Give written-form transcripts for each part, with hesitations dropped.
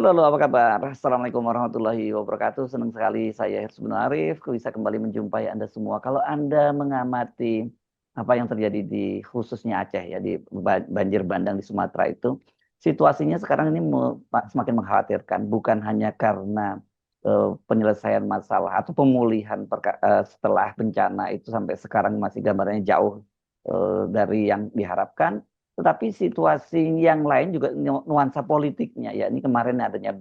Halo, halo, apa kabar? Assalamualaikum warahmatullahi wabarakatuh. Senang sekali saya Hirsum Arif bisa kembali menjumpai Anda semua. Kalau Anda mengamati apa yang terjadi di khususnya Aceh ya, di banjir bandang di Sumatera itu, situasinya sekarang ini semakin mengkhawatirkan. Bukan hanya karena penyelesaian masalah atau pemulihan setelah bencana itu sampai sekarang masih gambarannya jauh dari yang diharapkan. Tetapi situasi yang lain juga nuansa politiknya ya. Ini kemarin adanya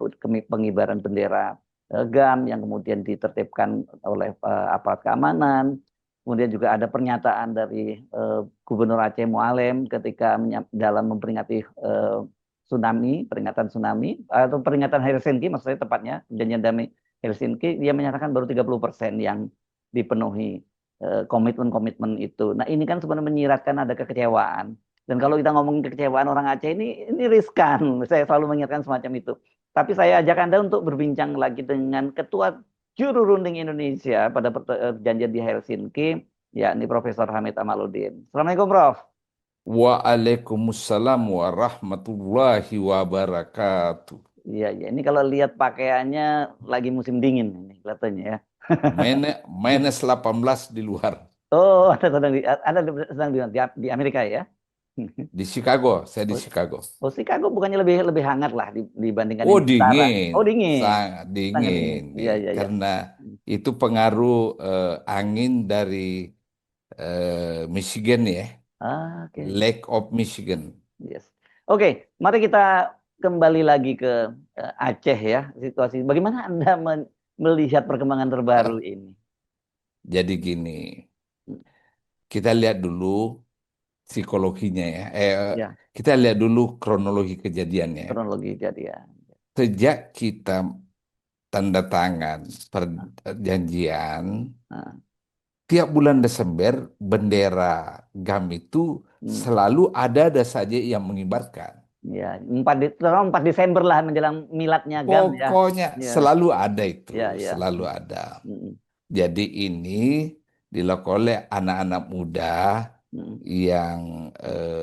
pengibaran bendera GAM yang kemudian ditertibkan oleh aparat keamanan. Kemudian juga ada pernyataan dari Gubernur Aceh Mualem ketika dalam memperingati tsunami, peringatan tsunami atau peringatan Helsinki maksudnya tepatnya perjanjian damai Helsinki, dia menyatakan baru 30% yang dipenuhi komitmen-komitmen itu. Nah, ini kan sebenarnya menyiratkan ada kekecewaan. Dan kalau kita ngomongin kekecewaan orang Aceh ini riskan. Saya selalu mengingatkan semacam itu. Tapi saya ajak Anda untuk berbincang lagi dengan Ketua Juru Runding Indonesia pada perjanjian di Helsinki, yakni Profesor Hamid Amaluddin. Assalamualaikum, Prof. Waalaikumsalam warahmatullahi wabarakatuh. Iya, iya. Ini kalau lihat pakaiannya lagi musim dingin ini kelihatannya ya. Minus 18 di luar. Oh, sedang di Amerika ya? Di Chicago, saya di Oh, Chicago. oh, Chicago bukannya lebih lebih hangat lah dibandingkan Oh yang di utara. dingin, Oh, dingin. sangat Sangat dingin. dingin. Iya, iya, iya. Karena itu pengaruh angin dari Michigan ya, Ah, oke. Lake of Michigan. Yes. Oke, mari kita kembali lagi ke Aceh ya, situasi. Bagaimana Anda melihat perkembangan terbaru ini? Jadi gini, kita lihat dulu psikologinya ya. Ya, Kita lihat dulu kronologi kejadiannya. kronologi kejadian. Sejak kita tanda tangan perjanjian, Nah, tiap bulan Desember bendera GAM itu hmm, selalu ada saja yang mengibarkan. ya, 4 Desember lah menjelang miladnya GAM ya. Pokoknya Ya, selalu ada itu, ya, ya. selalu Hmm, ada. hmm, Jadi ini dilakukan oleh anak-anak muda hmm, yang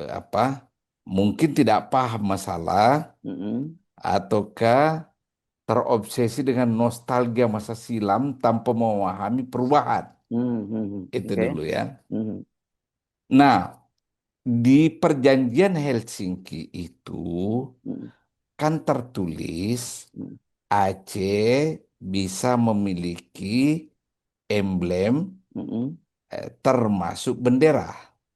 apa mungkin tidak paham masalah hmm, ataukah terobsesi dengan nostalgia masa silam tanpa memahami perubahan. Itu oke. dulu ya. Hmm, Nah, di perjanjian Helsinki itu hmm, kan tertulis hmm, Aceh bisa memiliki emblem hmm, termasuk bendera.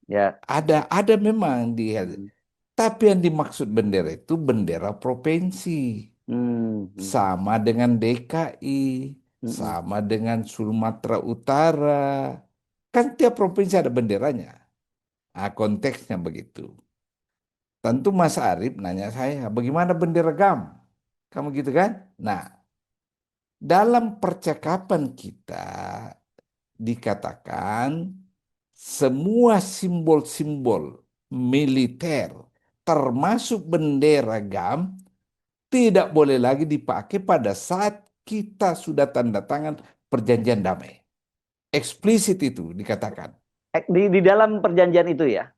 ya. Ada memang di Hmm, tapi yang dimaksud bendera itu bendera provinsi. hmm, hmm, Sama dengan DKI, hmm, sama dengan Sumatera Utara. Kan tiap provinsi ada benderanya. Nah, konteksnya begitu. Tentu Mas Arief nanya saya, bagaimana bendera GAM? Kamu gitu kan? Nah, dalam percakapan kita dikatakan semua simbol-simbol militer, termasuk bendera GAM, tidak boleh lagi dipakai pada saat kita sudah tanda tangan perjanjian damai. Eksplisit itu dikatakan. di dalam perjanjian itu ya?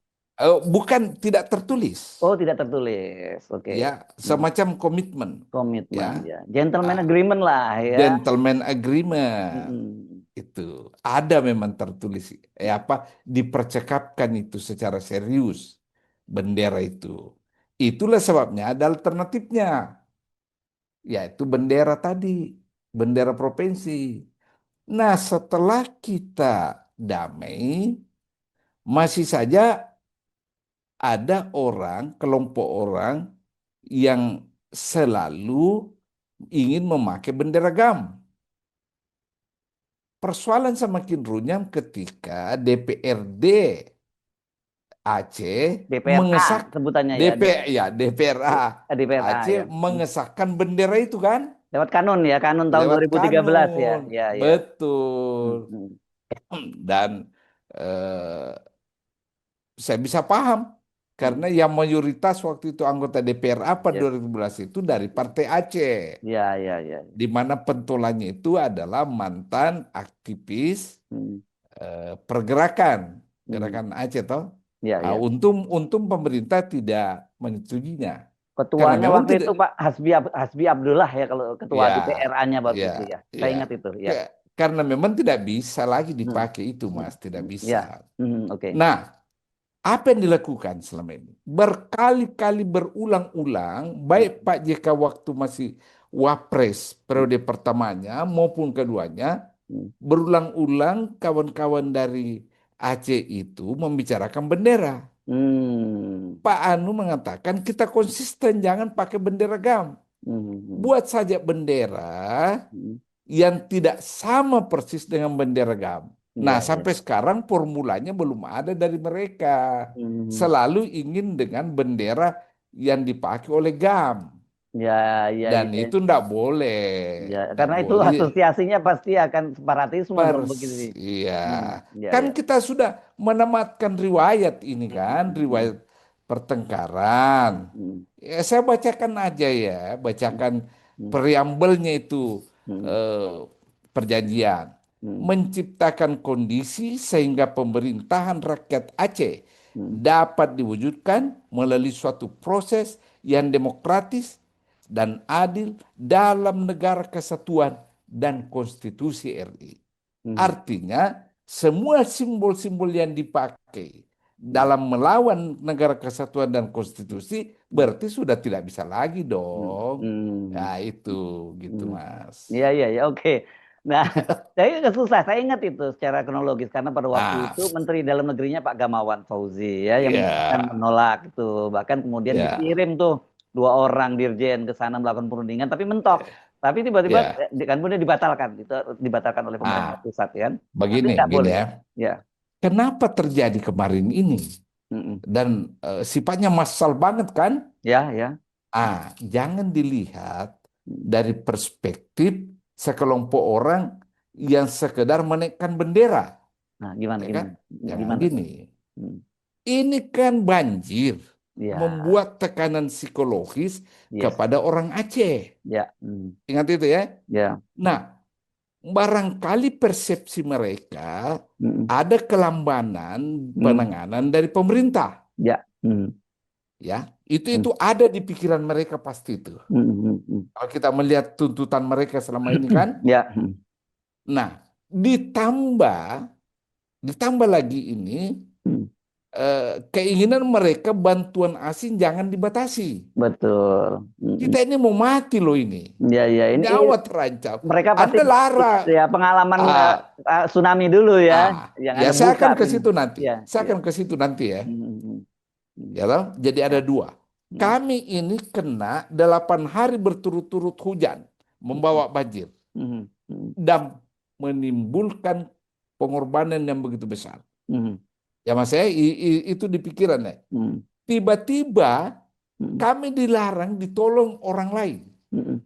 Bukan tidak tertulis, Oh, tidak tertulis. Oke. ya Hmm. semacam komitmen, ya. Komitmen ya. Gentleman Ah, agreement lah ya. gentleman agreement Mm-mm. itu ada memang tertulis, apa dipercakapkan itu secara serius bendera itu. Itulah sebabnya ada alternatifnya, yaitu bendera tadi, bendera provinsi. Nah, setelah kita damai, masih saja ada orang, kelompok orang yang selalu ingin memakai bendera GAM. Persoalan semakin runyam ketika DPRD Aceh DPRA mengesah sebutannya ya. DPRA DPRA Aceh ya. Hmm. mengesahkan bendera itu kan Lewat kanun ya, kanun tahun lewat 2013 ya. kanun, Ya, ya. betul. Mm-mm. Dan eh, saya bisa paham karena Mm. yang mayoritas waktu itu anggota DPR apa Ya, 2012 itu dari Partai Aceh, ya, ya, ya. di mana pentolannya itu adalah mantan aktivis Mm. pergerakan Mm. gerakan Aceh toh. Ya, Ah, ya. untung untung pemerintah tidak menyetujuinya. Karena Ketuanya memang waktu tidak, itu Pak Hasbi Abdullah ya kalau ketua ya, DPRA-nya waktu ya, itu ya. Saya ya. ingat itu ya. Karena memang tidak bisa lagi Hmm. dipakai itu, Mas, tidak Ya. bisa. Oke. Nah, apa yang dilakukan selama ini? Berkali-kali berulang-ulang, baik Pak JK waktu masih Wapres periode pertamanya maupun keduanya, Hmm. berulang-ulang kawan-kawan dari Aceh itu membicarakan bendera. Hmm. Pak Anu mengatakan kita konsisten, jangan pakai bendera GAM. Hmm. Buat saja bendera Hmm. yang tidak sama persis dengan bendera GAM. Nah, Ya, ya. sampai sekarang formulanya belum ada dari mereka. Hmm. Selalu ingin dengan bendera yang dipakai oleh GAM. Ya, ya, Dan ya. itu tidak boleh. Ya, Tidak karena itu boleh. asosiasinya pasti akan separatisme dong begitu sih. Iya. Ya, Kan ya. kita sudah menematkan riwayat ini kan, Hmm. riwayat pertengkaran. Hmm. Ya, saya bacakan aja ya, bacakan Hmm. preambelnya itu, Hmm. eh, perjanjian. Hmm. Menciptakan kondisi sehingga pemerintahan rakyat Aceh Hmm. dapat diwujudkan melalui suatu proses yang demokratis dan adil dalam negara kesatuan dan konstitusi RI. Hmm. Artinya, semua simbol-simbol yang dipakai Hmm. dalam melawan negara kesatuan dan konstitusi Hmm. berarti sudah tidak bisa lagi Hmm. dong. Hmm. Ya itu gitu Hmm. Mas. Iya, iya, ya, oke. Nah, saya agak susah. Saya ingat itu secara kronologis karena pada waktu Ah, itu Menteri Dalam Negerinya Pak Gamawan Fauzi ya yang menyatakan ya, menolak itu. Bahkan kemudian ya, dikirim tuh dua orang dirjen ke sana melakukan perundingan, tapi mentok. Tapi tiba-tiba ya. kan kemudian dibatalkan, itu dibatalkan oleh pemerintah Ah, pusat kan. Tapi begini, nggak gini boleh. ya. Ya. Kenapa terjadi kemarin ini? Mm-mm. Dan sifatnya massal banget kan? Ya, ya. Jangan dilihat Mm. dari perspektif sekelompok orang yang sekedar menaikkan bendera, Nah, gimana, ya kan? gimana, Jangan gimana tuh? gini. Mm. Ini kan banjir Ya, membuat tekanan psikologis yes, kepada orang Aceh. ya, mm. Ingat itu ya. Ya, Nah, barangkali persepsi mereka mm. ada kelambanan Mm. penanganan dari pemerintah, Ya, mm. ya. Itu Mm. itu ada di pikiran mereka pasti itu. Mm. Mm. Mm. Kalau kita melihat tuntutan mereka selama ini kan, Ya, mm. nah ditambah ditambah lagi ini, Mm. keinginan mereka bantuan asing jangan dibatasi. Betul. Mm. Kita ini mau mati loh ini, Ya, ya, ini nyawa terancam. mereka pasti Anda larang, ya pengalaman ah, tsunami dulu ya, yang ya ada saya buka akan ke pintu. situ nanti. Ya, Saya ya. akan ke situ nanti ya. Mm. Mm. Ya toh? Jadi Ya. ada dua. Mm. Kami ini kena 8 hari berturut-turut hujan, Mm. membawa banjir Mm. Mm. dan menimbulkan pengorbanan yang begitu besar. Mm. Ya mas saya itu di pikiran ya. Mm. Tiba-tiba Mm. kami dilarang ditolong orang lain, Mm. Mm.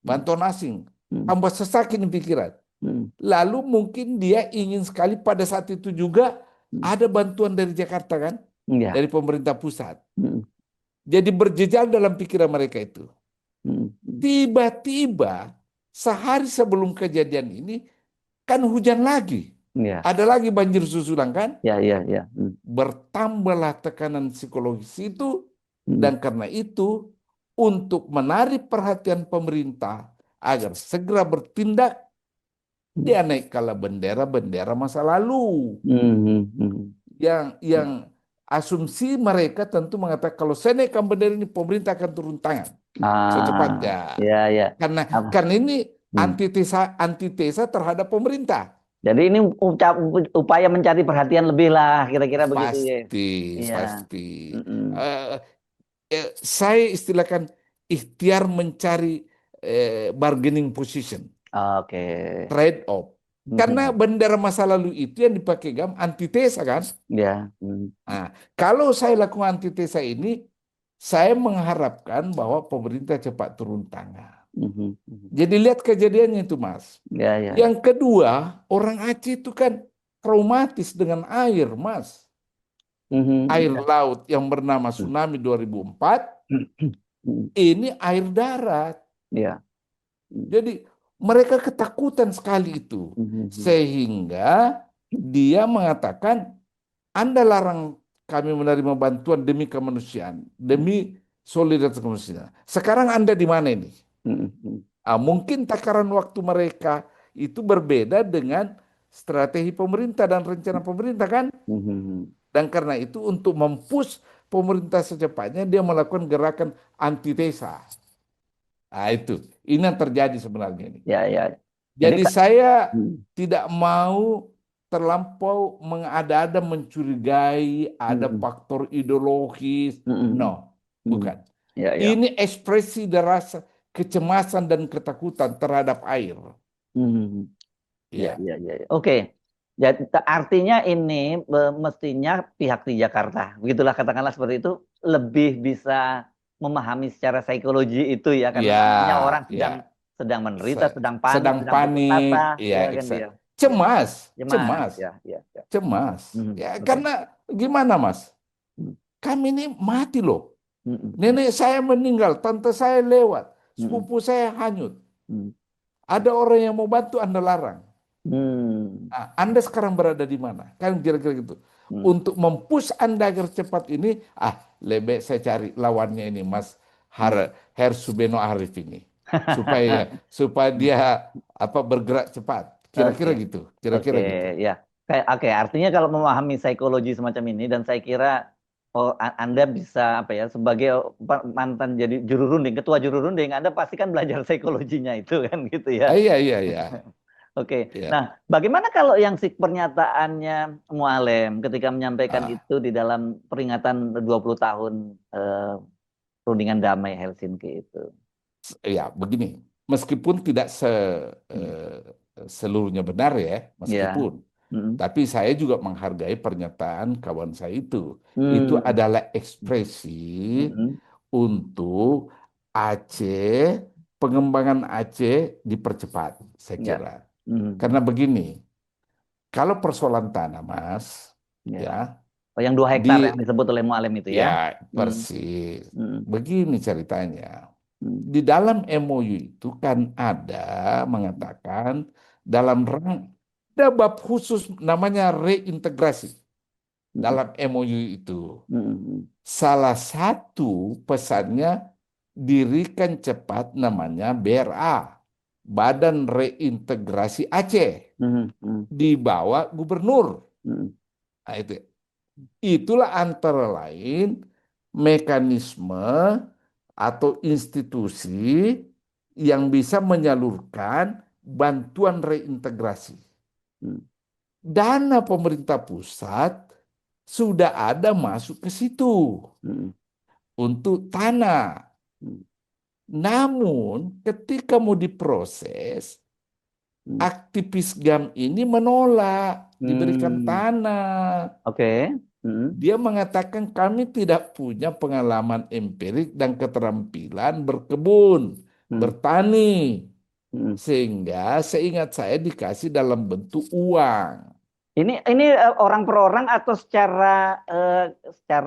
bantuan asing. Mm. Hamba sesak ini pikiran. Mm. Lalu mungkin dia ingin sekali pada saat itu juga Mm. ada bantuan dari Jakarta kan, Ya. dari pemerintah pusat. Mm. Jadi berjejal dalam pikiran mereka itu. Mm. Mm. Tiba-tiba sehari sebelum kejadian ini kan hujan lagi. Ya, Ada lagi banjir susulan kan? ya, ya, ya. Mm. Bertambahlah tekanan psikologis itu Mm. dan karena itu untuk menarik perhatian pemerintah agar segera bertindak Mm. dia naikkanlah bendera-bendera masa lalu Mm. Mm. yang asumsi mereka tentu mengatakan kalau saya naikkan bendera ini pemerintah akan turun tangan Ah, secepatnya ya, ya. karena Apa? karena ini Hmm. antitesa terhadap pemerintah. Jadi ini upaya mencari perhatian lebih lah, kira-kira begitu ya. Pasti, Iya. pasti. Mm-mm. Eh, saya istilahkan ikhtiar mencari bargaining position, Oke. trade off. Karena Mhm. bendera masa lalu itu yang dipakai GAM antitesa kan. Ya. Mm. Nah, kalau saya lakukan antitesa ini, saya mengharapkan bahwa pemerintah cepat turun tangan. Mhm. Mhm. Jadi lihat kejadiannya itu, Mas. Ya, ya, ya. Yang kedua, orang Aceh itu kan traumatis dengan air, Mas. Mhm. Air laut yang bernama tsunami 2004, Mhm. ini air darat. Ya. Mm. Jadi mereka ketakutan sekali itu. Mhm. Sehingga dia mengatakan, Anda larang kami menerima bantuan demi kemanusiaan, demi solidaritas kemanusiaan. Sekarang Anda di mana ini? mm, mm, Mungkin takaran waktu mereka itu berbeda dengan strategi pemerintah dan rencana pemerintah kan? mm, mm. Dan karena itu untuk mempush pemerintah secepatnya dia melakukan gerakan antitesa. Nah, itu. Ini yang terjadi sebenarnya ini. Ya, ya. Jadi Jadi saya mm, tidak mau terlampau mengada-ada mencurigai ada mm, faktor ideologis. mm, mm, No, mm. bukan. Ya, ya. Ini ekspresi dari rasa kecemasan dan ketakutan terhadap air. Mm. Ya, Ya, ya, ya, ya. Oke. Jadi artinya ini mestinya pihak di Jakarta, begitulah katakanlah seperti itu, lebih bisa memahami secara psikologi itu ya, karena ya, namanya orang sedang ya. sedang menderita, Se- sedang panik, Sedang sedang putus asa, panik, ya, ya kan dia. exact. Ya, Cemas, cemas, cemas, ya, ya, ya. cemas. Mhm. Ya, Oke. karena gimana, Mas? Mm, Kami ini mati loh. mm, mm, Nenek saya meninggal, tante saya lewat, mm, sepupu saya hanyut. mm, Ada orang yang mau bantu, Anda larang. mm, Nah, Anda sekarang berada di mana? Kan kira-kira gitu. mm. Untuk mempush Anda agar cepat ini, lebih saya cari lawannya ini, Mas Mm. Hersubeno Arif ini. Supaya dia bergerak cepat. Oke. Kira-kira gitu. Oke, Kira-kira gitu. ya. Kayak oke, artinya kalau memahami psikologi semacam ini dan saya kira oh, Anda bisa apa ya sebagai mantan jadi juru runding, ketua juru runding, Anda pasti kan belajar psikologinya itu kan gitu ya. Iya, iya, iya. Oke. Iya. Nah, bagaimana kalau yang si pernyataannya Mualem ketika menyampaikan Ah, itu di dalam peringatan 20 tahun rundingan damai Helsinki itu? ya, begini. Meskipun tidak Hmm. eh, seluruhnya benar ya, Ya. meskipun. Hmm. Tapi saya juga menghargai pernyataan kawan saya itu. Itu Hmm. adalah ekspresi Hmm. untuk Aceh, pengembangan Aceh dipercepat, saya Ya. kira. Hmm. Karena begini, kalau persoalan tanah, Mas, Ya. ya, Oh, yang 2 hektar di yang disebut oleh Mualem itu ya? ya Hmm. persis. Hmm. Begini ceritanya. Hmm. Di dalam MOU itu kan ada mengatakan dalam ada bab khusus namanya reintegrasi Hmm. dalam MOU itu. Hmm. Salah satu pesannya dirikan cepat namanya BRA, Badan Reintegrasi Aceh, Hmm. Hmm. di bawah gubernur. Hmm. Nah, itu. Itulah antara lain mekanisme atau institusi yang bisa menyalurkan bantuan reintegrasi. Hmm. Dana pemerintah pusat sudah ada masuk ke situ Hmm. untuk tanah. Hmm. Namun ketika mau diproses, Hmm. aktivis GAM ini menolak diberikan Hmm. tanah. Oke. Hmm. Dia mengatakan kami tidak punya pengalaman empirik dan keterampilan berkebun, Hmm. bertani, Hmm. sehingga seingat saya dikasih dalam bentuk uang. Ini orang per orang atau secara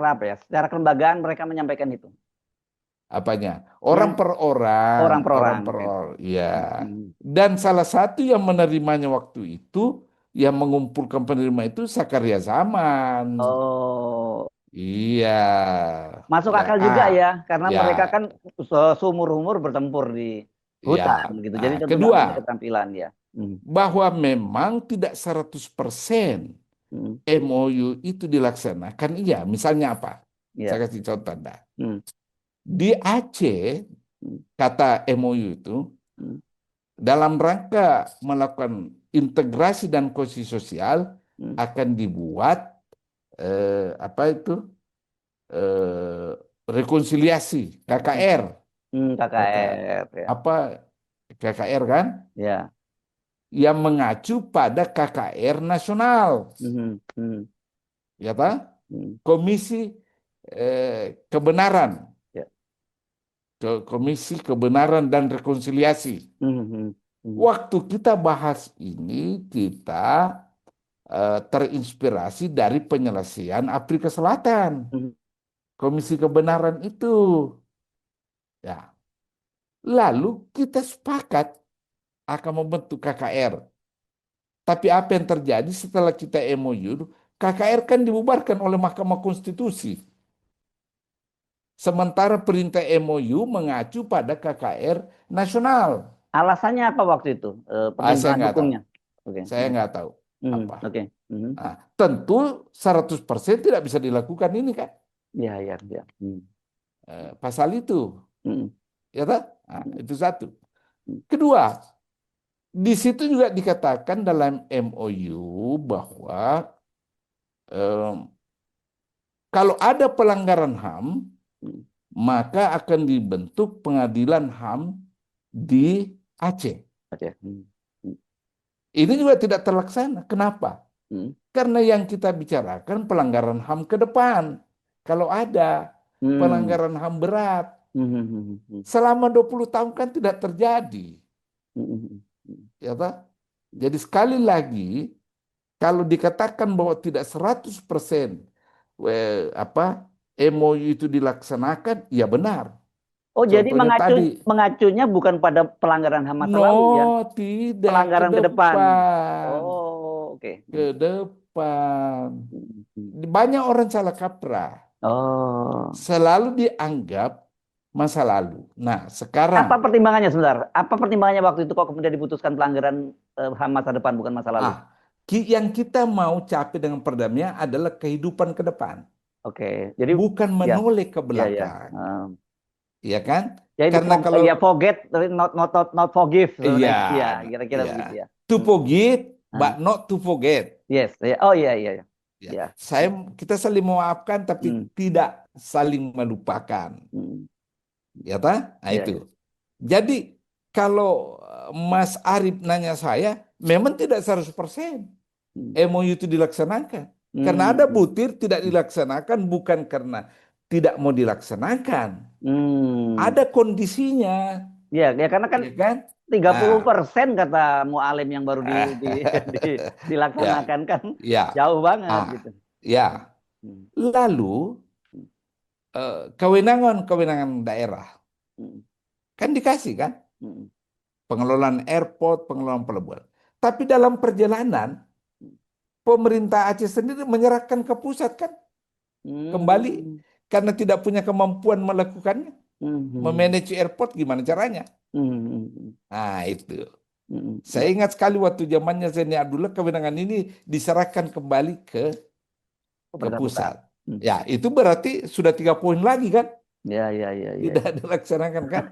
apa ya? Secara kelembagaan mereka menyampaikan itu. Apanya? Orang Yang per orang, orang per orang orang per gitu. orang, ya. Hmm. Dan salah satu yang menerimanya waktu itu, yang mengumpulkan penerima itu Sakarya Zaman. Oh, Iya, masuk ya, akal juga ya, karena ya, mereka kan seumur umur bertempur di hutan ya. gitu. Jadi Ah, tentu nggak punya kedua, keterampilan ya. Hmm. bahwa memang tidak 100% Hmm. MOU itu dilaksanakan. Iya, misalnya apa? Saya Ya. kasih contoh Anda. Hmm. Di Aceh, Hmm. kata MOU itu, Hmm. dalam rangka melakukan integrasi dan kohesi sosial Hmm. akan dibuat apa itu eh, rekonsiliasi Hmm. KKR, KKR ya. apa KKR kan Ya. yang mengacu pada KKR nasional, Hmm. Hmm. ya Pak? Hmm. Komisi Kebenaran, Ya. Komisi Kebenaran dan Rekonsiliasi. Hmm. Hmm. Hmm. Waktu kita bahas ini, kita terinspirasi dari penyelesaian Afrika Selatan, Hmm. Komisi Kebenaran itu. Ya, lalu kita sepakat akan membentuk KKR. Tapi apa yang terjadi setelah kita MOU? KKR kan dibubarkan oleh Mahkamah Konstitusi. Sementara perintah MOU mengacu pada KKR nasional. Alasannya apa waktu itu? Saya Pertimbangan nggak tahu. hukumnya. Oke. Saya nggak tahu apa. Oke. Nah, tentu 100% tidak bisa dilakukan ini kan. Ya, ya, ya. Pasal itu. Mm. Ya tak? Nah, Mm. itu satu. Kedua, di situ juga dikatakan dalam MOU bahwa eh, kalau ada pelanggaran HAM, Mm. maka akan dibentuk pengadilan HAM di Aceh. Oke. Mm. Ini juga tidak terlaksana. Kenapa? Mm. Karena yang kita bicarakan pelanggaran HAM ke depan. Kalau ada Mm. pelanggaran HAM berat, Mm. Mm. Mm. selama 20 tahun kan tidak terjadi. Mm. Ya tak? Jadi sekali lagi, kalau dikatakan bahwa tidak 100% MOU itu dilaksanakan, ya benar. Oh, jadi Contohnya tadi, mengacunya bukan pada pelanggaran HAM masa no, lalu ya, tidak ke pelanggaran ke depan. depan, Oh, oke. ke depan. Mm. Banyak orang salah kaprah, Oh. selalu dianggap masa lalu. Nah, Apa sekarang, pertimbangannya sebentar? Apa pertimbangannya waktu itu kok kemudian diputuskan pelanggaran HAM masa depan bukan masa lalu? yang kita mau capai dengan perdamaian adalah kehidupan ke depan, Oke. Jadi bukan ya, menoleh ke ya, ya. belakang, Um, ya kan? Jadi Karena kalau ya forget, tapi not forgive iya, sebenarnya. Iya, kira-kira iya, begitu ya. to Hmm. forgive but Ah, not to forget. yes. Ya. Oh, iya, iya, iya. Ya, Ya. kita saling memaafkan tapi Hmm. tidak saling melupakan. Hmm. Ya tak? Nah Ya, itu. ya. Jadi kalau Mas Arif nanya saya, memang tidak 100% Hmm. MOU itu dilaksanakan. Karena ada Hmm. butir tidak dilaksanakan bukan karena tidak mau dilaksanakan. Hmm. Ada kondisinya, Ya, ya karena kan ya kan? tiga puluh Ah, persen kata Mualim yang baru di- ya, dilaksanakan kan ya, jauh banget ah, gitu. ya. Hmm. Lalu kewenangan-kewenangan daerah Hmm. kan dikasih kan, Hmm. pengelolaan airport, pengelolaan pelabuhan. Tapi dalam perjalanan pemerintah Aceh sendiri menyerahkan ke pusat kan, kembali Hmm. karena tidak punya kemampuan melakukannya, Hmm. Hmm. memanage airport gimana caranya? Hmm. Hmm. Nah itu. Hmm. Saya Ya. ingat sekali waktu zamannya Zaini Abdullah kewenangan ini diserahkan kembali ke Pemerintah pusat. pusat. Hmm. Ya itu berarti sudah 3 poin lagi kan, Ya, ya, ya, ya, tidak ya. dilaksanakan kan.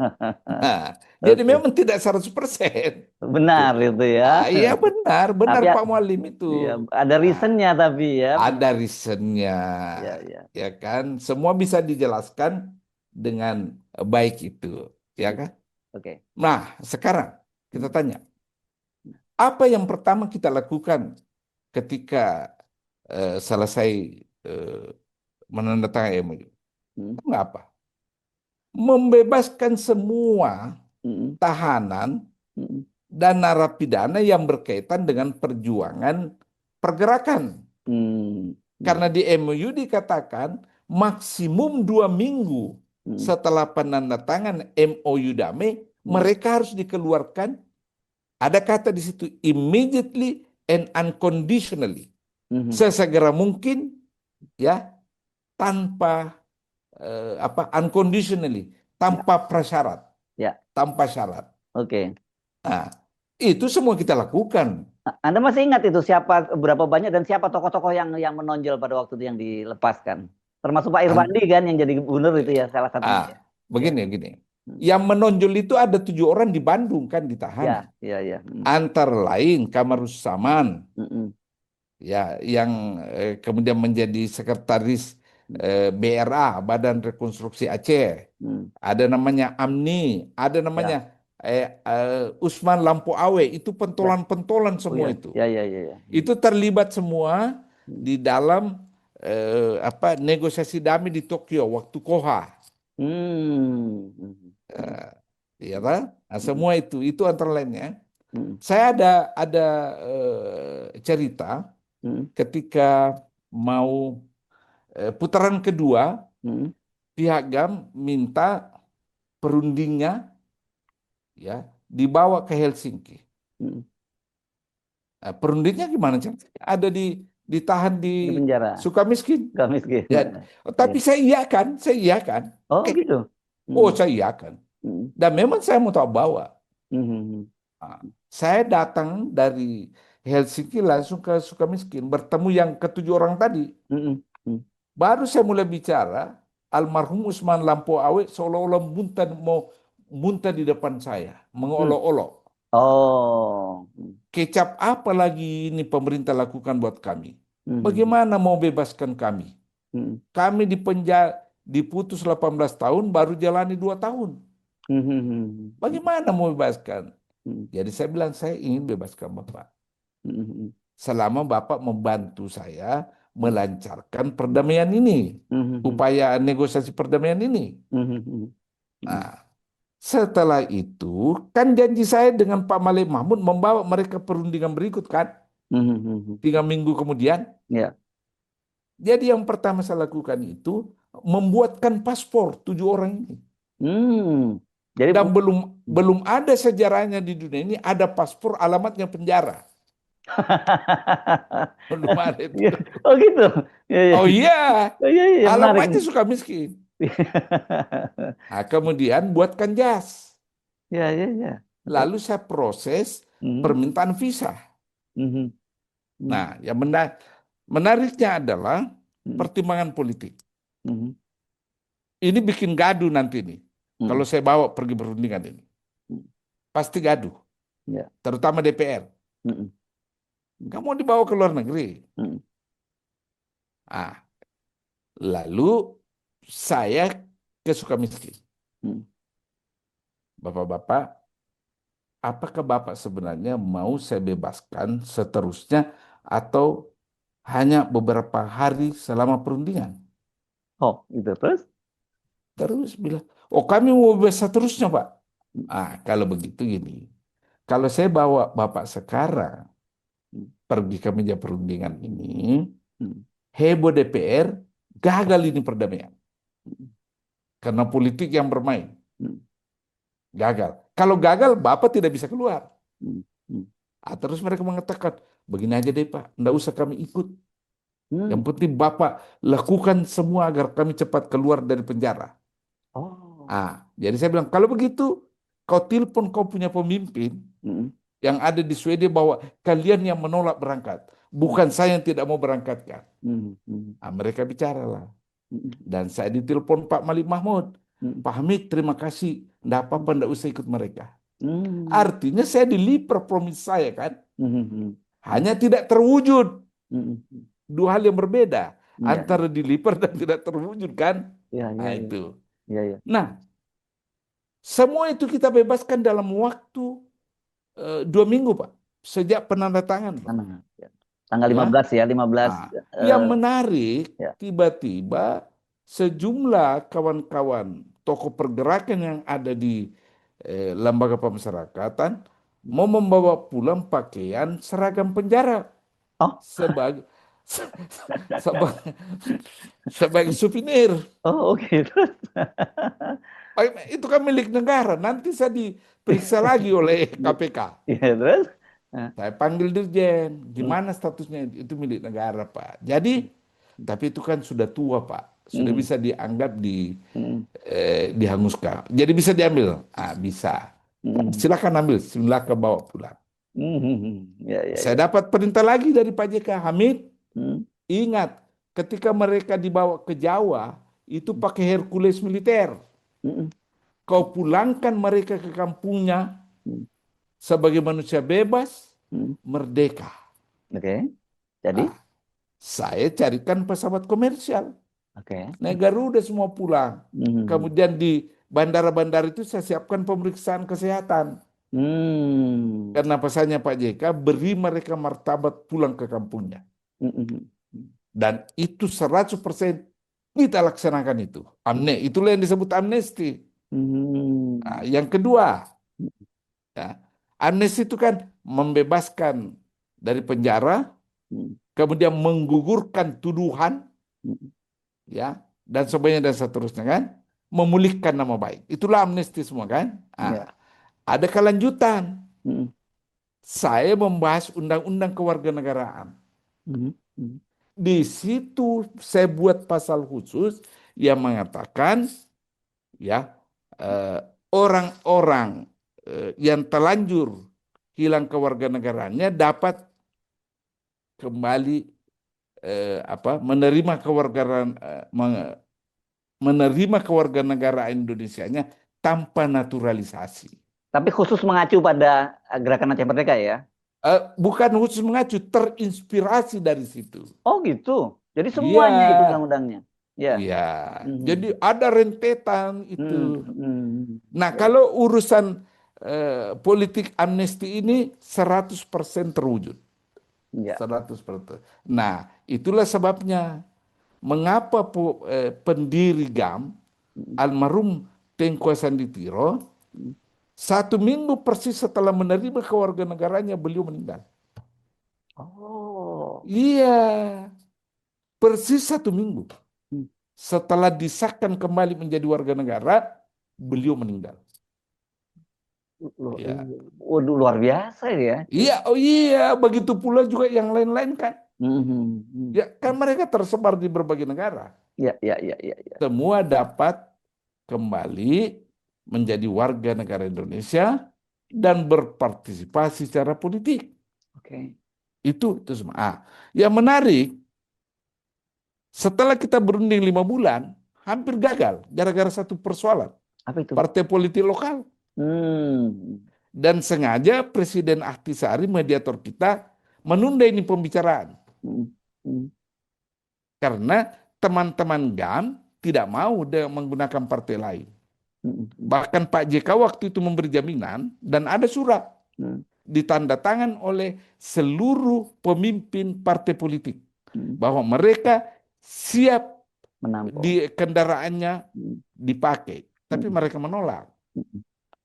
Nah, jadi Oke, memang tidak 100%. benar itu ya. Iya benar, benar Tapi ya, Pak Mualim itu. ya ada Nah, reasonnya tapi ya. ada reasonnya, Ya, ya. ya kan? Semua bisa dijelaskan dengan baik itu, ya kan? Oke. Nah, sekarang kita Hmm. tanya, apa yang pertama kita lakukan ketika selesai eh, menandatangani MOU? Hmm. Enggak apa? Membebaskan semua Hmm. tahanan Hmm. dan narapidana yang berkaitan dengan perjuangan pergerakan. Hmm. Hmm. Karena di MOU dikatakan maksimum 2 minggu Hmm. setelah penandatangan MOU damai, Hmm. mereka harus dikeluarkan. Ada kata di situ immediately and unconditionally, Hmm. sesegera mungkin, ya, tanpa unconditionally, Ya, tanpa prasyarat, ya. tanpa syarat. Oke. Nah, itu semua kita lakukan. Anda masih ingat itu siapa berapa banyak dan siapa tokoh-tokoh yang menonjol pada waktu itu yang dilepaskan? Termasuk Pak An- Irwandi kan yang jadi gubernur itu ya salah satunya ah, ya. Ya. begini, gini. Hmm. Yang menonjol itu ada 7 orang di Bandung kan ditahan. Ya, ya, ya. Hmm. Antara lain Kamarussaman, Hmm. ya, yang kemudian menjadi sekretaris BRA, Badan Rekonstruksi Aceh. Hmm. Ada namanya Amni, ada namanya Ya, Usman Lampu Awe. Itu ya. pentolan-pentolan Oh semua ya, itu. ya, ya, ya, ya. Hmm. Itu terlibat semua Hmm. di dalam negosiasi damai di Tokyo waktu Koha. Hmm. Hmm. Ya kan? Nah, Hmm. semua itu antara lainnya. Hmm. Saya ada cerita Hmm. ketika mau putaran kedua, Hmm. pihak GAM minta perundingnya, ya, dibawa ke Helsinki. Hmm. Nah, perundingnya gimana? Ada di ditahan di Di penjara. Sukamiskin. Gak miskin. Ya, Iya. tapi saya iakan. Oh Oke. gitu. Oh, Hmm. saya iakan. Hmm. Dan memang saya mau tahu bawa. Hmm. Nah, saya datang dari Helsinki langsung ke Sukamiskin, bertemu yang ketujuh orang tadi. Hmm. Hmm. Baru saya mulai bicara, almarhum Usman Lampu Awe seolah-olah mau muntah di depan saya, Hmm. mengolok-olok. Oh. Kecap apa lagi ini pemerintah lakukan buat kami? Hmm. Bagaimana mau bebaskan kami? Hmm. Kami di penjara diputus 18 tahun, baru jalani 2 tahun. Hmm. Hmm. Bagaimana mau bebaskan? Hmm. Jadi saya bilang, saya ingin bebaskan Bapak. Hmm. Selama Bapak membantu saya melancarkan perdamaian ini. Upaya negosiasi perdamaian ini. Hmm. Nah, setelah itu, kan janji saya dengan Pak Malik Mahmud membawa mereka perundingan berikut kan? Hmm. 3 minggu kemudian. Ya. Jadi yang pertama saya lakukan itu membuatkan paspor 7 orang ini. Hmm. Jadi Dan belum belum ada sejarahnya di dunia ini ada paspor alamatnya penjara. Belum ada itu. Iya. Oh gitu. Iya, iya. Oh iya, Oh, iya, iya, menarik. alamatnya suka miskin. Nah, kemudian buatkan jas. Iya, iya, iya. Oke. Lalu saya proses Mhm. permintaan visa. Mhm. Nah, Mhm. yang menariknya adalah Mhm. pertimbangan politik. Mhm. Ini bikin gaduh nanti nih. Kalau Mhm. saya bawa pergi perundingan ini, Mhm. pasti gaduh. Ya. Terutama DPR. Mhm. Nggak mau dibawa ke luar negeri. Mhm. Ah, lalu saya ke Sukamiskin. Mhm. Bapak-bapak, apakah Bapak sebenarnya mau saya bebaskan seterusnya atau hanya beberapa hari selama perundingan? Oh, gitu terus? Terus bilang, oh kami mau bebas seterusnya, Pak. Ah, kalau begitu gini, kalau saya bawa Bapak sekarang Mhm. pergi ke meja perundingan ini, Mhm. heboh DPR, gagal ini perdamaian. Mhm. Karena politik yang bermain. Mhm. Gagal. Kalau gagal, Bapak tidak bisa keluar. Mhm. Mhm. Ah, terus mereka mengatakan, begini aja deh Pak, enggak usah kami ikut. Yang Mhm. penting Bapak lakukan semua agar kami cepat keluar dari penjara. Oh. Ah, jadi saya bilang, kalau begitu, kau telepon kau punya pemimpin Mhm. yang ada di Swedia bahwa kalian yang menolak berangkat. Bukan saya yang tidak mau berangkatkan. Mhm. Mhm. Ah, mereka bicaralah. Mhm. Dan saya ditelepon Pak Malik Mahmud. Mhm. Pak Hamid, terima kasih. Nggak apa-apa, nggak usah ikut mereka. Mhm. Artinya saya deliver promise saya kan. Mhm. Hanya tidak terwujud. Mhm. Mhm. Dua hal yang berbeda. Iya, iya. Antara deliver dan tidak terwujud kan. Iya, iya, Nah iya. itu. Iya, iya. Nah, semua itu kita bebaskan dalam waktu 2 minggu Pak. Sejak penandatangan Pak. Mana? Ya. Tanggal Ya. 15 ya, 15. Nah, yang eh, menarik ya. tiba-tiba sejumlah kawan-kawan tokoh pergerakan yang ada di lembaga pemasyarakatan mau membawa pulang pakaian seragam penjara Oh, sebagai sebagai, sebagai souvenir. oh, oke. Terus. Itu kan milik negara. Nanti saya diperiksa lagi oleh KPK. Iya, terus. Nah, Saya panggil dirjen, hmm. gimana statusnya itu milik negara, Pak. Jadi, tapi itu kan sudah tua, Pak. Sudah Hmm. bisa dianggap Hmm. dihanguskan. Jadi bisa diambil. Ah, bisa. Hmm. Silakan ambil, silakan bawa pulang. Hmm. Hmm. Ya, ya, Saya ya. dapat perintah lagi dari Pak JK Hamid. Hmm. Ingat, ketika mereka dibawa ke Jawa, itu pakai Hercules militer. Hmm. Kau pulangkan mereka ke kampungnya Hmm. sebagai manusia bebas, Hmm. merdeka. Oke. Jadi, Ah, saya carikan pesawat komersial. oke. Naik Garuda semua pulang. Hmm. Kemudian di bandara-bandara itu saya siapkan pemeriksaan kesehatan. Hmm. Karena pesannya Pak JK, beri mereka martabat pulang ke kampungnya. Hmm. Dan itu 100% kita laksanakan itu. Itulah yang disebut amnesti. Nah, Hmm. yang kedua, ya, amnesti itu kan membebaskan dari penjara, Hmm. kemudian menggugurkan tuduhan, Hmm. ya, dan sebagainya dan seterusnya kan, memulihkan nama baik. Itulah amnesti semua kan. Ya. Nah, ada kelanjutan. Hmm. Saya membahas undang-undang kewarganegaraan. Hmm. Hmm. Di situ saya buat pasal khusus yang mengatakan ya eh, orang-orang yang telanjur hilang kewarganegaraannya dapat kembali menerima menerima kewarganegaraan Indonesianya tanpa naturalisasi. Tapi khusus mengacu pada Gerakan Aceh Merdeka ya. Bukan khusus mengacu, terinspirasi dari situ. Oh gitu. Jadi Iya, semuanya itu undang-undangnya. Ya. iya. Jadi Mhm. ada rentetan itu. Hmm. Nah, kalau urusan politik amnesti ini 100% terwujud. Ya. 100%. Nah, itulah sebabnya mengapa pendiri GAM, Hmm. almarhum Tengku Sanditiro, 1 minggu persis setelah menerima kewarganegaraannya beliau meninggal. Oh. Iya, persis 1 minggu Hmm. setelah disahkan kembali menjadi warga negara, beliau meninggal. Ya, Waduh, luar biasa ya. iya, oh iya, begitu pula juga yang lain-lain kan. Mhm. Ya, kan mereka tersebar di berbagai negara. Ya, ya, ya, ya, ya. Semua dapat kembali menjadi warga negara Indonesia dan berpartisipasi secara politik. Oke. Itu semua. Yang menarik, setelah kita berunding 5 bulan, hampir gagal gara-gara satu persoalan. Apa itu? Partai politik lokal. Hmm. Dan sengaja Presiden Ahtisaari, mediator kita, menunda ini pembicaraan. Hmm. Hmm. Karena teman-teman GAM tidak mau menggunakan partai lain. Hmm. Bahkan Pak JK waktu itu memberi jaminan dan ada surat Hmm. ditanda tangan oleh seluruh pemimpin partai politik Hmm. bahwa mereka siap Menampung. di kendaraannya Hmm. dipakai, tapi Hmm. mereka menolak. Hmm.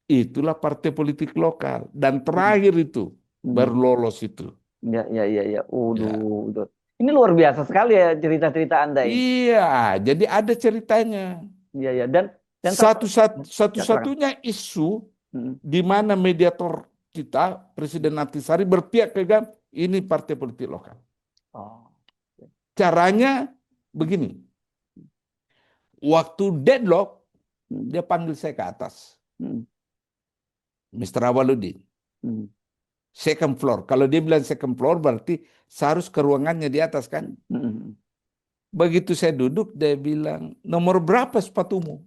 Itulah partai politik lokal dan Hmm. terakhir itu Hmm. baru lolos itu. Ya, ya, ya, ya. Ya. Waduh. Ini luar biasa sekali ya cerita-cerita Anda ini. Iya, jadi ada ceritanya. Ya, ya. Dan ya, silakan. Satu-satunya isu Hmm. di mana mediator kita, Presiden Antisari, berpihak ke GAM, ini partai politik lokal. Oh. Caranya begini, waktu deadlock, Hmm. dia panggil saya ke atas. Hmm. Mr. Awaludin, Hmm. second floor. Kalau dia bilang second floor, berarti seharus ke ruangannya di atas kan? Hmm. Begitu saya duduk, dia bilang, nomor berapa sepatumu?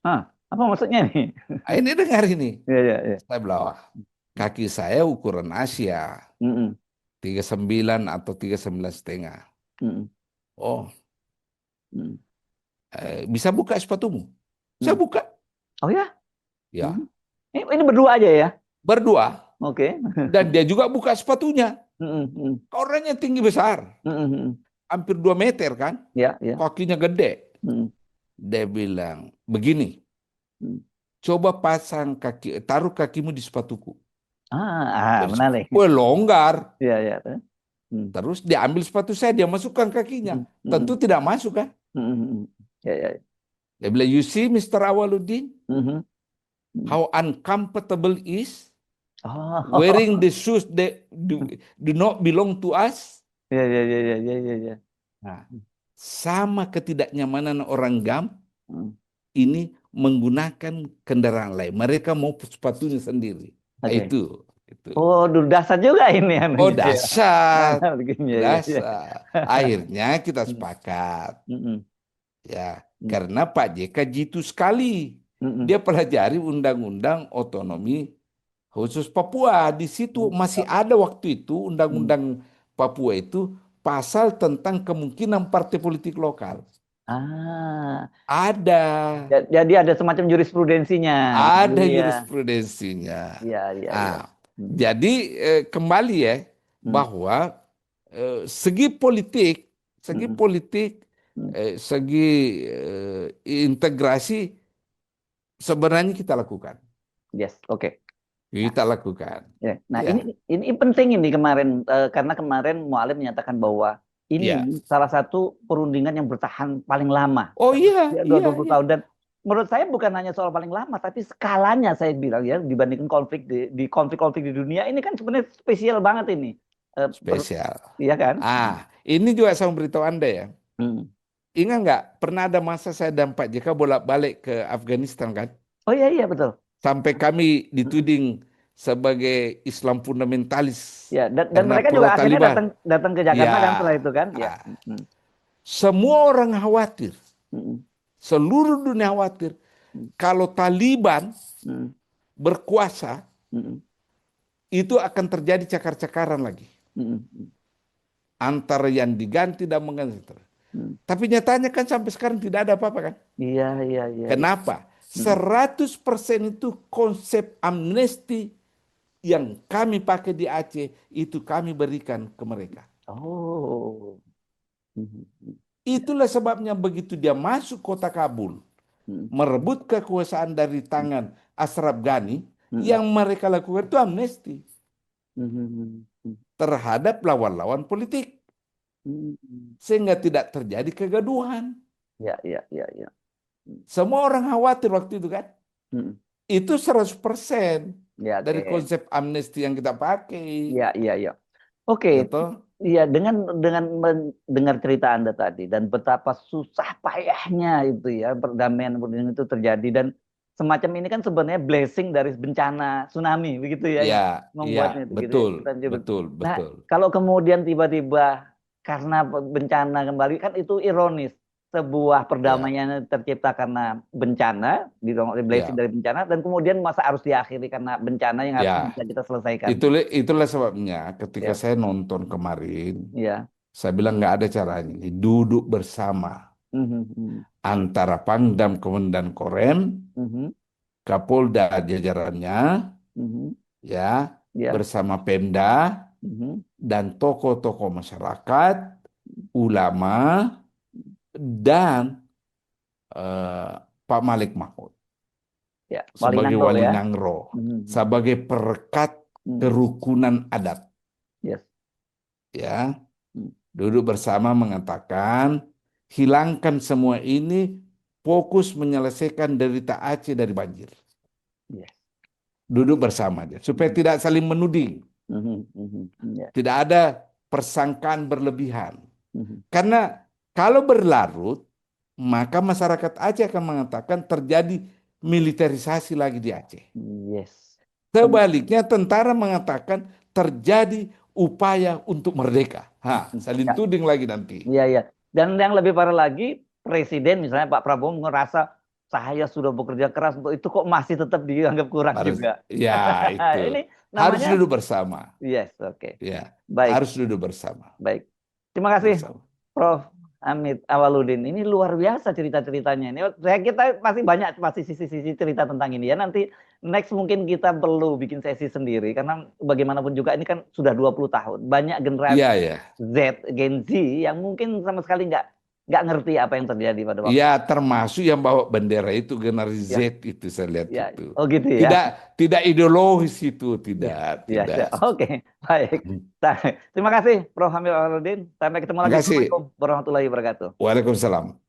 Apa maksudnya nih? Ini dengar ini. Ya, ya, ya. Saya bilang, "Wah, kaki saya ukuran Asia, Hmm. 39 atau 39,5. Hmm. Oh, Hmm. bisa buka sepatumu? Saya Hmm. buka. Oh ya? Ya, Hmm. Ini berdua aja ya? berdua. Oke. Dan dia juga buka sepatunya. Hmm. Hmm. Orangnya tinggi besar, Hmm. Hmm. hampir 2 meter kan. Ya, ya. Kakinya gede. Hmm. Dia bilang, begini, Hmm. coba taruh kakimu di sepatuku. Terus, Menarik. wah longgar. Ya, ya. Hmm. Terus dia ambil sepatu saya, dia masukkan kakinya. Hmm. Tentu Hmm. tidak masuk kan. Hmm. Hmm. Ya, ya. Dia bilang, you see Mr. Awaludin, Hmm. Hmm. how uncomfortable is wearing Oh. the shoes that do not belong to us. Ya, ya, ya, ya, ya, ya, ya. Nah, sama ketidaknyamanan orang GAM Hmm. ini menggunakan kendaraan lain. Mereka mau sepatunya sendiri. Nah, Oke. itu. Oh, dasar juga ini Oh anunya ya. dasar, Begini ya, ya, ya. dasar. Akhirnya kita Hmm. sepakat, Hmm. ya, Hmm. karena Pak JK jitu sekali. Hmm. Dia pelajari undang-undang otonomi khusus Papua. Di situ masih ada waktu itu Hmm. undang-undang Papua itu pasal tentang kemungkinan partai politik lokal. Ah, Ada, jadi ada semacam jurisprudensinya. ada Iya, jurisprudensinya. iya, iya, iya. Ah, Hmm. jadi kembali ya Hmm. bahwa segi politik, segi Hmm. politik, Hmm. segi integrasi sebenarnya kita lakukan, Yes, oke. Nah, kita lakukan. ya. Nah, Ya, ini penting ini kemarin karena kemarin Mualim menyatakan bahwa ini ya. salah satu perundingan yang bertahan paling lama. Oh iya, Ya, iya, 20 iya. tahun dan menurut saya bukan hanya soal paling lama tapi skalanya saya bilang ya dibandingkan konflik di konflik-konflik di dunia ini kan sebenarnya spesial banget ini. Eh, per- Spesial. iya kan? Ah, Ini juga saya mau beritahu Anda ya. Hmm. Ingat nggak, pernah ada masa saya dan Pak JK bolak-balik ke Afghanistan kan? Oh iya iya betul. Sampai kami Mm-mm. dituding sebagai Islam fundamentalis Ya, dan karena mereka pro juga akhirnya Taliban. datang datang ke Jakarta Ya, kan setelah itu kan? Ya. Mm-mm. semua orang khawatir, Mm-mm. seluruh dunia khawatir kalau Taliban Mm-mm. berkuasa Mm-mm. itu akan terjadi cakar-cakaran lagi Mm-mm. antara yang diganti dan mengganti. Mm-mm. Tapi nyatanya kan sampai sekarang tidak ada apa-apa kan? Iya iya iya. Iya. Kenapa? Mm-mm. 100% itu konsep amnesti yang kami pakai di Aceh itu kami berikan ke mereka. Oh. Mm-mm. Itulah sebabnya begitu dia masuk kota Kabul, Mm-mm. merebut kekuasaan dari tangan Ashraf Ghani, Mm-mm. yang mereka lakukan itu amnesti Mm-mm. terhadap lawan-lawan politik. Mm-mm. Sehingga tidak terjadi kegaduhan. Ya ya ya ya. Semua orang khawatir waktu itu kan. Mm-mm. Itu 100% Ya dari oke. konsep amnesti yang kita pakai. Ya ya ya. Oke, Ya toh? iya dengan mendengar cerita Anda tadi dan betapa susah payahnya itu ya perdamaian itu terjadi dan semacam ini kan sebenarnya blessing dari bencana tsunami begitu ya Ya, yang ya, membuatnya itu gitu ya. betul, Kita nyebut. betul, Nah, betul. kalau kemudian tiba-tiba karena bencana kembali kan itu ironis. Sebuah Ya, perdamaian tercipta karena bencana, blessing ya, dari bencana dan kemudian masa harus diakhiri karena bencana yang harusnya ya. bisa kita selesaikan. Itulah sebabnya ketika Ya, saya nonton kemarin, ya. saya bilang nggak ada caranya. Duduk bersama Mhm, mhm, antara Pangdam Komandan Korem, mhm, Kapolda jajarannya, mhm, ya, ya, bersama Pemda mhm, dan tokoh-tokoh masyarakat, ulama, dan eh, Pak Malik Mahmud ya, Wali sebagai Nagrol wali ya. Nangro, Mhm, mhm, sebagai perekat mhm, kerukunan adat, yes. ya, Mhm, duduk bersama mengatakan hilangkan semua ini, fokus menyelesaikan derita Aceh dari banjir. yes. Duduk bersama aja supaya Mhm, tidak saling menuding, mhm, mhm, ya. tidak ada persangkaan berlebihan. Mhm, Karena kalau berlarut, maka masyarakat Aceh akan mengatakan terjadi militerisasi lagi di Aceh. yes. Sem- Sebaliknya tentara mengatakan terjadi upaya untuk merdeka. Saling Ya, tuding lagi nanti. iya, iya. Dan yang lebih parah lagi, Presiden misalnya Pak Prabowo ngerasa saya sudah bekerja keras untuk itu kok masih tetap dianggap kurang Harus, juga. ya itu Ini harus namanya, duduk bersama. yes, oke. Ya, Baik, harus duduk bersama. baik. Terima kasih. Bersama. Prof. Amit Awaludin. Ini luar biasa cerita-ceritanya. Ini saya kita masih banyak masih sisi-sisi cerita tentang ini ya. Nanti next mungkin kita perlu bikin sesi sendiri karena bagaimanapun juga ini kan sudah 20 tahun. Banyak generasi Iya ya. Z, Gen Z yang mungkin sama sekali nggak ngerti apa yang terjadi pada waktu. Ya, termasuk yang bawa bendera itu generasi Z Ya, itu saya lihat ya. itu. Oh gitu ya. Tidak tidak ideologis itu, Ya, tidak, ya, tidak. ya. Oke, baik. Terima kasih Prof. Hamid Awaludin. Sampai ketemu lagi. Makasih. Assalamualaikum warahmatullahi wabarakatuh. Waalaikumsalam.